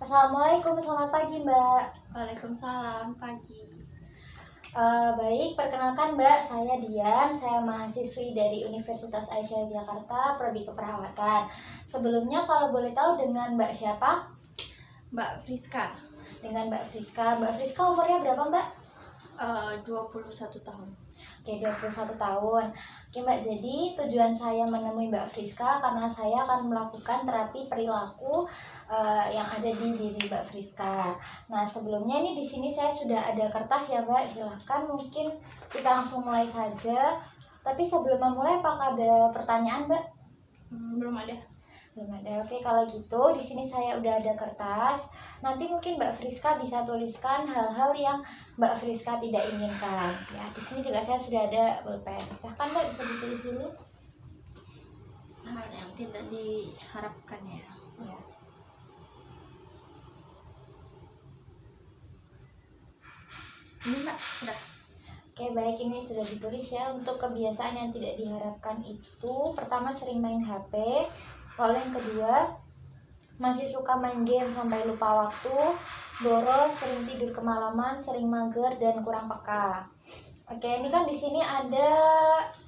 Assalamualaikum, selamat pagi Mbak. Waalaikumsalam, pagi. Baik, perkenalkan Mbak, saya Dian, saya mahasiswi dari Universitas Aisyah Jakarta, Prodi Keperawatan. Sebelumnya kalau boleh tahu dengan Mbak siapa? Mbak Friska, Dengan Mbak Friska. Mbak Friska umurnya berapa Mbak? 21 tahun. Oke, 21 tahun. Oke Mbak, jadi tujuan saya menemui Mbak Friska karena saya akan melakukan terapi perilaku yang ada di diri Mbak Friska. Nah, sebelumnya ini di sini saya sudah ada kertas ya Mbak. Silahkan mungkin kita langsung mulai saja. Tapi sebelum memulai, apakah ada pertanyaan Mbak? Belum ada. Belum ada. Oke, kalau gitu di sini saya udah ada kertas. Nanti mungkin Mbak Friska bisa tuliskan hal-hal yang Mbak Friska tidak inginkan. Ya, di sini juga saya sudah ada pulpen. Silahkan Mbak, bisa ditulis dulu. Hal yang tidak diharapkan ya. Ya. Ini Mbak, sudah. Oke, baik, ini sudah ditulis ya. Untuk kebiasaan yang tidak diharapkan itu, pertama sering main HP. Lalu yang kedua, masih suka main game sampai lupa waktu, boros, sering tidur kemalaman, sering mager, dan kurang peka. Oke, ini kan di sini ada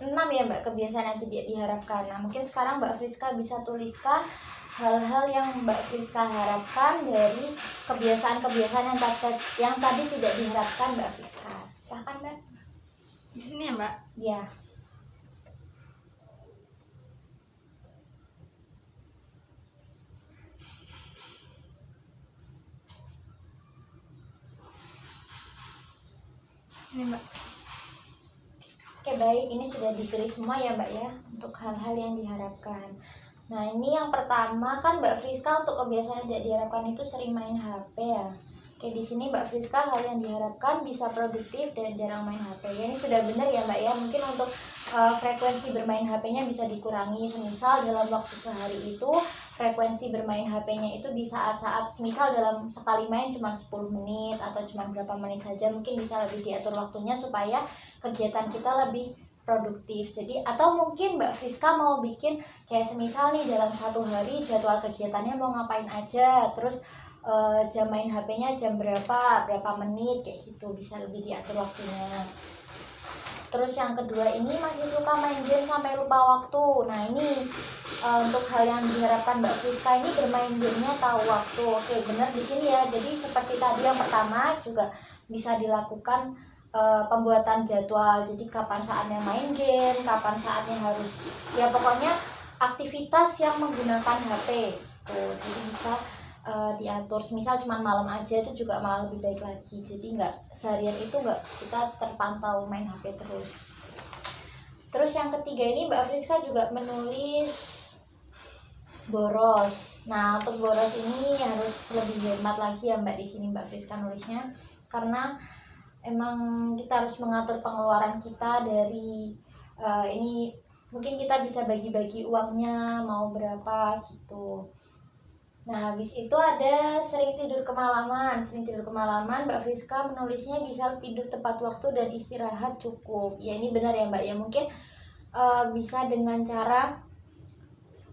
6 ya Mbak kebiasaan yang tidak diharapkan. Nah, mungkin sekarang Mbak Friska bisa tuliskan hal-hal yang Mbak Friska harapkan dari kebiasaan-kebiasaan yang tadi tidak diharapkan Mbak Friska. Silahkan Mbak. Di sini ya Mbak. Ya. Ini Mbak. Oke, baik, ini sudah ditulis semua ya Mbak ya, untuk hal-hal yang diharapkan. Nah, ini yang pertama kan Mbak Friska untuk kebiasaan yang tidak diharapkan itu sering main HP ya. Oke, di sini Mbak Friska hal yang diharapkan bisa produktif dan jarang main HP. Ya, ini sudah benar ya Mbak ya. Mungkin untuk frekuensi bermain HP-nya bisa dikurangi. Semisal dalam waktu sehari itu frekuensi bermain HP-nya itu di saat-saat semisal dalam sekali main cuma 10 menit atau cuma berapa menit saja, mungkin bisa lebih diatur waktunya supaya kegiatan kita lebih produktif. Jadi atau mungkin Mbak Friska mau bikin kayak semisal nih dalam satu hari jadwal kegiatannya mau ngapain aja, terus jam main HP-nya jam berapa menit kayak gitu, bisa lebih diatur waktunya. Terus yang kedua ini masih suka main game sampai lupa waktu. Nah, ini untuk hal yang diharapkan Mbak Friska ini bermain gamenya tahu waktu. Oke, benar di sini ya. Jadi seperti tadi yang pertama juga bisa dilakukan pembuatan jadwal. Jadi kapan saatnya main game, kapan saatnya harus, ya pokoknya aktivitas yang menggunakan HP gitu. Jadi bisa diatur. Misal cuma malam aja itu juga malah lebih baik lagi. Jadi nggak seharian itu nggak kita terpantau main HP terus. Terus yang ketiga ini Mbak Friska juga menulis boros. Nah, untuk boros ini harus lebih hemat lagi ya Mbak di sini Mbak Friska nulisnya, karena emang kita harus mengatur pengeluaran kita dari ini mungkin kita bisa bagi-bagi uangnya mau berapa gitu. Nah, habis itu ada sering tidur kemalaman. Sering tidur kemalaman, Mbak Friska menulisnya bisa tidur tepat waktu dan istirahat cukup. Ya, ini benar ya Mbak ya. Mungkin bisa dengan cara,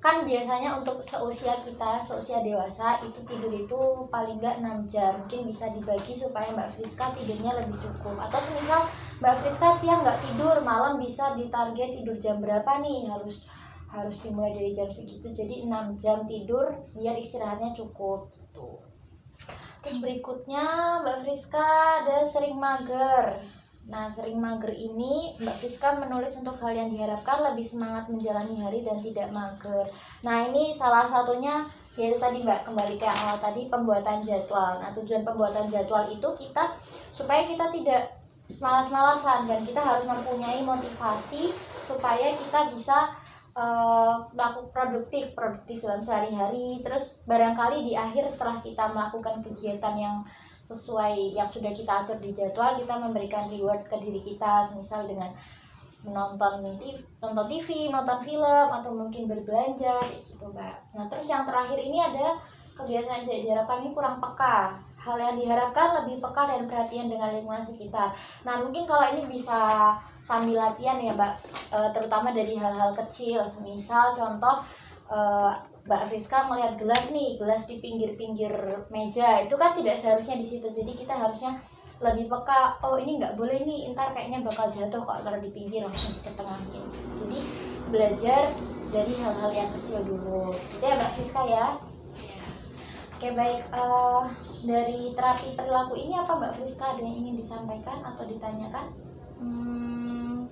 kan biasanya untuk seusia kita, seusia dewasa itu tidur itu paling nggak 6 jam. Mungkin bisa dibagi supaya Mbak Friska tidurnya lebih cukup. Atau semisal Mbak Friska siang nggak tidur, malam bisa ditarget tidur jam berapa nih, harus dimulai dari jam segitu. Jadi 6 jam tidur biar istirahatnya cukup gitu. Terus berikutnya Mbak Friska ada sering mager. Nah, sering mager ini Mbak Friska menulis untuk hal yang diharapkan lebih semangat menjalani hari dan tidak mager. Nah, ini salah satunya yaitu tadi Mbak, kembali ke awal tadi, pembuatan jadwal. Nah, tujuan pembuatan jadwal itu kita supaya kita tidak malas-malasan dan kita harus mempunyai motivasi supaya kita bisa melakukan produktif dalam sehari-hari. Terus barangkali di akhir setelah kita melakukan kegiatan yang sesuai yang sudah kita atur di jadwal, kita memberikan reward ke diri kita, misal dengan nonton TV, nonton film, atau mungkin berbelanja kayak gitu Mbak. Nah, terus yang terakhir ini ada kebiasaan yang diharapkan ini kurang peka. Hal yang diharapkan lebih peka dan perhatian dengan lingkungan sekitar. Nah, mungkin kalau ini bisa sambil latihan ya Mbak, terutama dari hal-hal kecil. Misal contoh Mbak Friska melihat gelas nih, gelas di pinggir-pinggir meja, itu kan tidak seharusnya di situ. Jadi kita harusnya lebih peka, oh ini nggak boleh nih, ntar kayaknya bakal jatuh kalau taruh di pinggir, langsung diketengahin. Jadi belajar dari hal-hal yang kecil dulu gitu ya Mbak Friska ya. Oke baik, dari terapi perilaku ini apa Mbak Friska ada yang ingin disampaikan atau ditanyakan?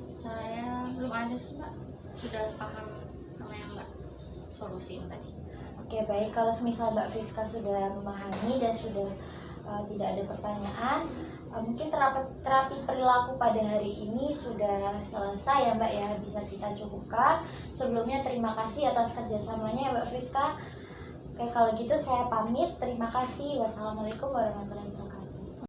Saya belum ada sih Mbak, sudah paham sama yang Mbak solusiin tadi. Oke baik, kalau misal Mbak Friska sudah memahami dan sudah tidak ada pertanyaan, mungkin terapi perilaku pada hari ini sudah selesai ya Mbak ya, bisa kita cukupkan. Sebelumnya terima kasih atas kerjasamanya ya Mbak Friska. Oke kalau gitu saya pamit, terima kasih. Wassalamualaikum warahmatullahi wabarakatuh.